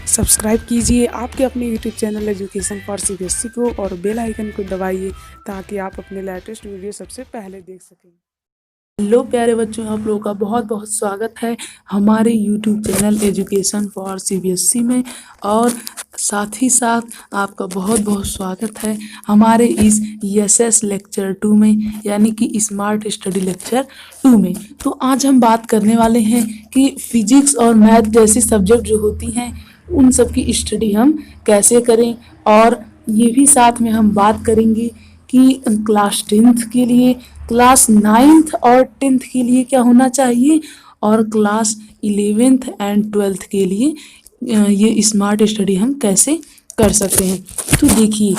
Subscribe कीजिए आपके अपने YouTube channel education for CBSE को और बेल आइकन को दबाइए ताकि आप अपने लेटेस्ट वीडियो सबसे पहले देख सकें। हेलो प्यारे बच्चों, आप लोगों का बहुत बहुत स्वागत है हमारे YouTube channel education for CBSE में। और साथ ही साथ आपका बहुत बहुत स्वागत है हमारे इस एसएस लेक्चर 2 में, यानी कि स्मार्ट स्टडी लेक्चर 2 में। तो आज हम बात करने वाले हैं कि फिजिक्स और मैथ जैसी सब्जेक्ट जो होती हैं उन सब की स्टडी हम कैसे करें, और ये भी साथ में हम बात करेंगे कि क्लास 10th के लिए, क्लास 9th और 10th के लिए क्या होना चाहिए, और क्लास 11th एंड 12th के लिए ये स्मार्ट स्टडी हम कैसे कर सकते हैं। तो देखिए,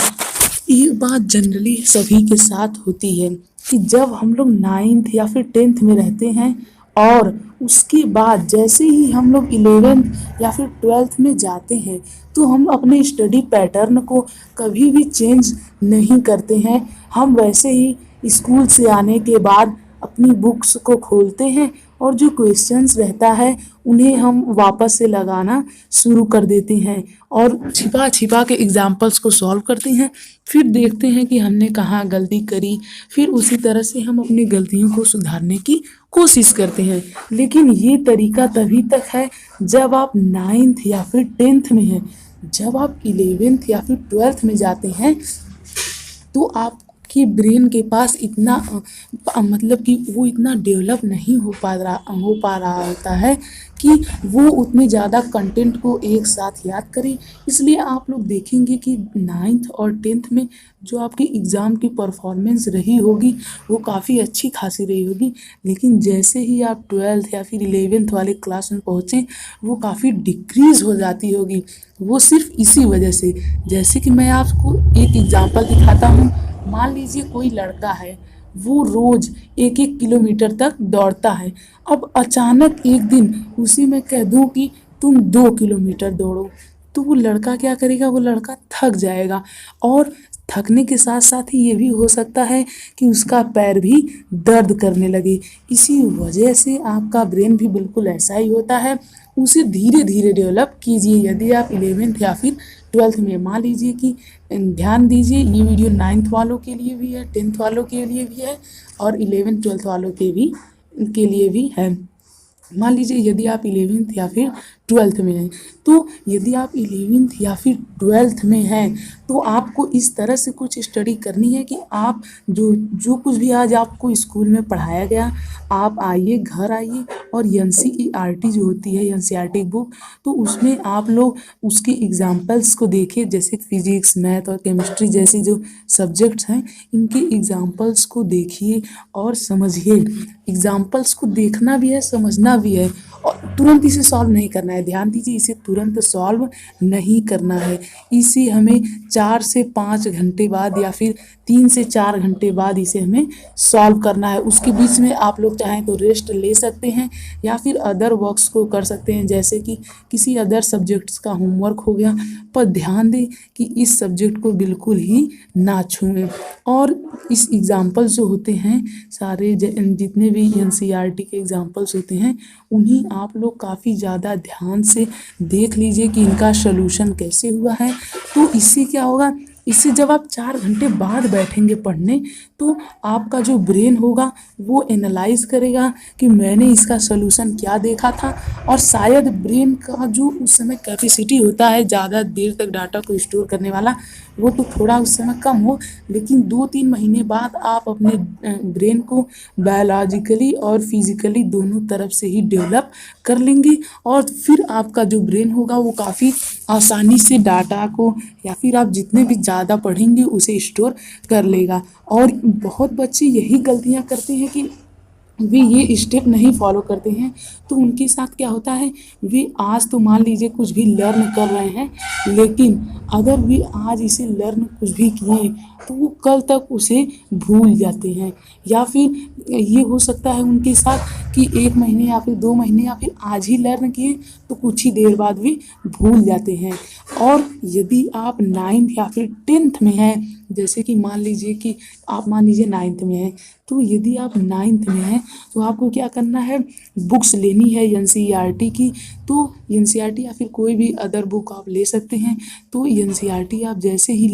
एक बात जनरली सभी के साथ होती है कि जब हम लोग 9th या फिर 10th में रहते हैं और उसके बाद जैसे ही हम लोग 11th या फिर 12th में जाते हैं तो हम अपने स्टडी पैटर्न को कभी भी चेंज नहीं करते हैं। हम वैसे ही स्कूल से आने के बाद अपनी बुक्स को खोलते हैं और जो क्वेश्चंस रहता है उन्हें हम वापस से लगाना शुरू कर देते हैं और छिपा छिपा के एग्जाम्पल्स को सॉल्व करते हैं। फिर देखते हैं कि हमने कहाँ गलती करी, फिर उसी तरह से हम अपनी गलतियों को सुधारने की कोशिश करते हैं। लेकिन ये तरीका तभी तक है जब आप 9th या फिर 10th में हैं। जब आप 11th या फिर 12th में जाते हैं तो आपके ब्रेन के पास इतना मतलब कि वो इतना डेवलप नहीं हो पा रहा होता है कि वो उतने ज़्यादा कंटेंट को एक साथ याद करे। इसलिए आप लोग देखेंगे कि 9th और 10th में जो आपकी एग्ज़ाम की परफॉर्मेंस रही होगी वो काफ़ी अच्छी खासी रही होगी, लेकिन जैसे ही आप 12th या फिर 11th वाले क्लास में पहुँचें वो काफ़ी डिक्रीज़ हो जाती होगी। वो सिर्फ इसी वजह से, जैसे कि मैं आपको एक एग्जांपल दिखाता हूँ। मान लीजिए कोई लड़का है, वो रोज़ 1-1 किलोमीटर तक दौड़ता है। अब अचानक एक दिन उसे मैं कह दूँ कि तुम 2 किलोमीटर दौड़ो, तो वो लड़का क्या करेगा, वो लड़का थक जाएगा। और थकने के साथ साथ ही ये भी हो सकता है कि उसका पैर भी दर्द करने लगे। इसी वजह से आपका ब्रेन भी बिल्कुल ऐसा ही होता है। उसे धीरे धीरे डेवलप कीजिए। यदि आप 11th या फिर 12th में, मान लीजिए कि ध्यान दीजिए ये वीडियो 9th वालों के लिए भी है, 10th वालों के लिए भी है और 11th 12th वालों के लिए भी है। मान लीजिए यदि आप 11th या फिर 12th में हैं, तो यदि आप 11th या फिर 12th में हैं तो आपको इस तरह से कुछ स्टडी करनी है कि आप जो कुछ भी आज आपको स्कूल में पढ़ाया गया, आप आइए, घर आइए और एनसीईआरटी जो होती है, एनसीईआरटी बुक, तो उसमें आप लोग उसके एग्जाम्पल्स को देखिए। जैसे फिजिक्स, मैथ और केमिस्ट्री जैसे जो सब्जेक्ट्स हैं इनके एग्जाम्पल्स को देखिए और समझिए। एग्जाम्पल्स को देखना भी है, समझना भी है, और तुरंत इसे सॉल्व नहीं करना है। ध्यान दीजिए, इसे तुरंत सॉल्व नहीं करना है। इसे हमें 4 से 5 घंटे बाद या फिर 3 से 4 घंटे बाद इसे हमें सॉल्व करना है। उसके बीच में आप लोग चाहें तो रेस्ट ले सकते हैं या फिर अदर वर्क्स को कर सकते हैं, जैसे कि किसी अदर सब्जेक्ट्स का होमवर्क हो गया। पर ध्यान दें कि इस सब्जेक्ट को बिल्कुल ही ना छुएं। और इस एग्जाम्पल्स जो होते हैं सारे जितने भी एनसीईआरटी के एग्जाम्पल्स होते हैं उन्हीं आप लोग काफ़ी ज़्यादा ध्यान से देख लीजिए कि इनका सलूशन कैसे हुआ है। तो इससे क्या होगा, इससे जब आप 4 घंटे बाद बैठेंगे पढ़ने तो आपका जो ब्रेन होगा वो एनालाइज करेगा कि मैंने इसका सलूशन क्या देखा था। और शायद ब्रेन का जो उस समय कैपेसिटी होता है ज़्यादा देर तक डाटा को स्टोर करने वाला, वो तो थोड़ा उस समय कम हो, लेकिन 2-3 महीने बाद आप अपने ब्रेन को बायोलॉजिकली और फिजिकली दोनों तरफ से ही डेवलप कर लेंगे। और फिर आपका जो ब्रेन होगा वो काफ़ी आसानी से डाटा को या फिर आप जितने भी ज़्यादा पढ़ेंगे उसे स्टोर कर लेगा। और बहुत बच्चे यही गलतियाँ करते हैं कि वे ये स्टेप नहीं फॉलो करते हैं, तो उनके साथ क्या होता है, वे आज तो मान लीजिए कुछ भी लर्न कर रहे हैं, लेकिन अगर वे आज इसे लर्न कुछ भी किए तो वो कल तक उसे भूल जाते हैं। या फिर ये हो सकता है उनके साथ कि 1 महीने या फिर 2 महीने या फिर आज ही लर्न किए तो कुछ ही देर बाद वे भूल जाते हैं। और यदि आप 9th या फिर 10th में हैं जैसे कि मान लीजिए कि आप मान लीजिए 9th में हैं, तो यदि आप 9th में हैं तो आपको क्या करना है, बुक्स लेनी है एनसीईआरटी की। तो एनसीईआरटी या फिर कोई भी अदर बुक आप ले सकते हैं। तो एनसीईआरटी आप जैसे ही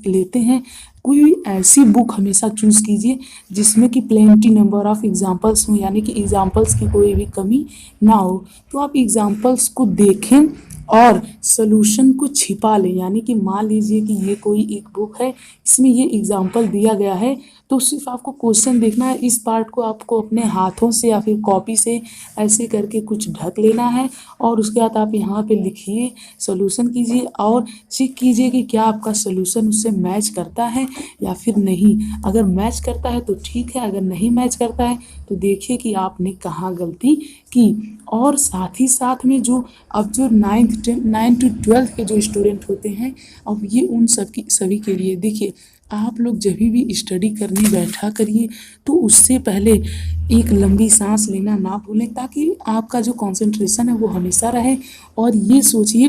लेते हैं, कोई भी ऐसी बुक हमेशा चूज़ कीजिए जिसमें कि प्लेंटी नंबर ऑफ एग्जाम्पल्स हों, यानी कि एग्जाम्पल्स की कोई भी कमी ना हो। तो आप एग्जाम्पल्स को देखें और सॉल्यूशन को छिपा लें, यानी कि मान लीजिए कि ये कोई एक बुक है, इसमें ये एग्जाम्पल दिया गया है, तो सिर्फ आपको क्वेश्चन देखना है। इस पार्ट को आपको अपने हाथों से या फिर कॉपी से ऐसे करके कुछ ढक लेना है और उसके बाद आप यहाँ पे लिखिए, सॉल्यूशन कीजिए और चेक कीजिए कि क्या आपका सॉल्यूशन उससे मैच करता है या फिर नहीं। अगर मैच करता है तो ठीक है, अगर नहीं मैच करता है तो देखिए कि आपने कहाँ गलती की। और साथ ही साथ में जो अब जो 9 to 12 के जो स्टूडेंट होते हैं, अब ये उन सभी के लिए देखिए, आप लोग जब भी स्टडी करने बैठा करिए तो उससे पहले एक लंबी सांस लेना ना भूलें, ताकि आपका जो कंसंट्रेशन है वो हमेशा रहे। और ये सोचिए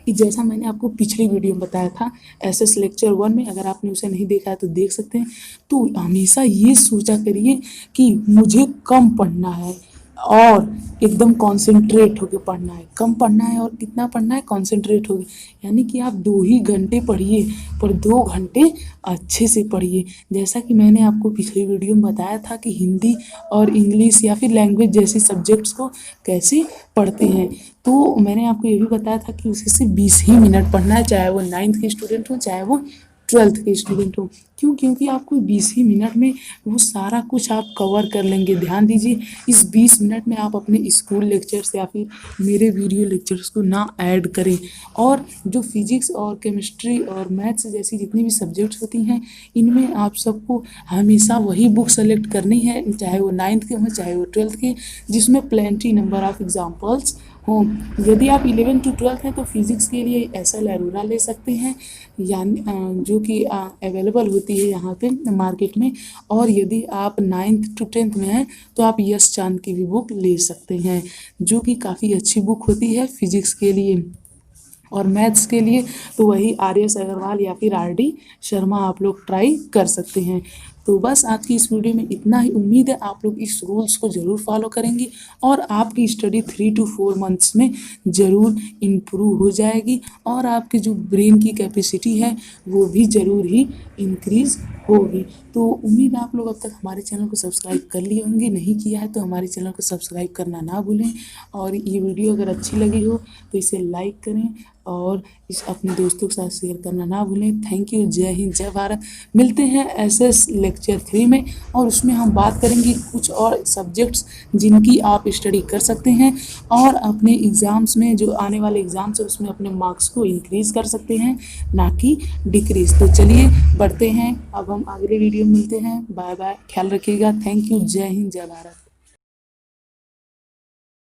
कि जैसा मैंने आपको पिछली वीडियो में बताया था एसएस लेक्चर 1 में, अगर आपने उसे नहीं देखा है तो देख सकते हैं। तो हमेशा ये सोचा करिए कि मुझे कम पढ़ना है और एकदम कॉन्सेंट्रेट होकर पढ़ना है। कम पढ़ना है और कितना पढ़ना है, कॉन्सेंट्रेट होकर, यानी कि आप 2 ही घंटे पढ़िए पर 2 घंटे अच्छे से पढ़िए। जैसा कि मैंने आपको पिछली वीडियो में बताया था कि हिंदी और इंग्लिश या फिर लैंग्वेज जैसे सब्जेक्ट्स को कैसे पढ़ते हैं, तो मैंने आपको ये भी बताया था कि उसे सिर्फ 20 ही मिनट पढ़ना है, चाहे वो 9th के स्टूडेंट हो चाहे वो 12th के स्टूडेंट हो। क्यों? क्योंकि आपको 20 ही मिनट में वो सारा कुछ आप कवर कर लेंगे। ध्यान दीजिए, इस 20 मिनट में आप अपने स्कूल लेक्चर्स या फिर मेरे वीडियो लेक्चर्स को ना ऐड करें। और जो फिजिक्स और केमिस्ट्री और मैथ्स जैसी जितनी भी सब्जेक्ट्स होती हैं, इनमें आप सबको हमेशा वही बुक सेलेक्ट करनी है, चाहे वो 9th के हों चाहे वो 12th के, जिसमें प्लेंटी नंबर ऑफ एग्जाम्पल्स हों। यदि आप 11 to 12 हैं तो फिज़िक्स के लिए एसएल अरोरा ले सकते हैं, यानी जो कि अवेलेबल होती है यहाँ पे मार्केट में। और यदि आप 9th to 10th में हैं तो आप यश चांद की भी बुक ले सकते हैं, जो कि काफ़ी अच्छी बुक होती है फिज़िक्स के लिए। और मैथ्स के लिए तो वही आर.एस. अग्रवाल या फिर आर.डी. शर्मा आप लोग ट्राई कर सकते हैं। तो बस आज की इस वीडियो में इतना ही। उम्मीद है आप लोग इस रूल्स को ज़रूर फॉलो करेंगे और आपकी स्टडी 3 to 4 मंथ्स में ज़रूर इम्प्रूव हो जाएगी और आपकी जो ब्रेन की कैपेसिटी है वो भी ज़रूर ही इंक्रीज़ होगी। तो उम्मीद है आप लोग अब तक हमारे चैनल को सब्सक्राइब कर लिए होंगे, नहीं किया है तो हमारे चैनल को सब्सक्राइब करना ना भूलें। और ये वीडियो अगर अच्छी लगी हो तो इसे लाइक करें और इस अपने दोस्तों के साथ शेयर करना ना भूलें। Thank you. जय हिंद, जय भारत। मिलते हैं एसएस लेक्चर 3 में और उसमें हम बात करेंगे कुछ और सब्जेक्ट्स जिनकी आप स्टडी कर सकते हैं और अपने एग्ज़ाम्स में, जो आने वाले एग्ज़ाम्स है उसमें अपने मार्क्स को इंक्रीज़ कर सकते हैं, ना कि डिक्रीज़। तो चलिए बढ़ते हैं, अब हम अगले वीडियो में मिलते हैं। बाय बाय, ख्याल रखिएगा। Thank you. जय हिंद, जय भारत।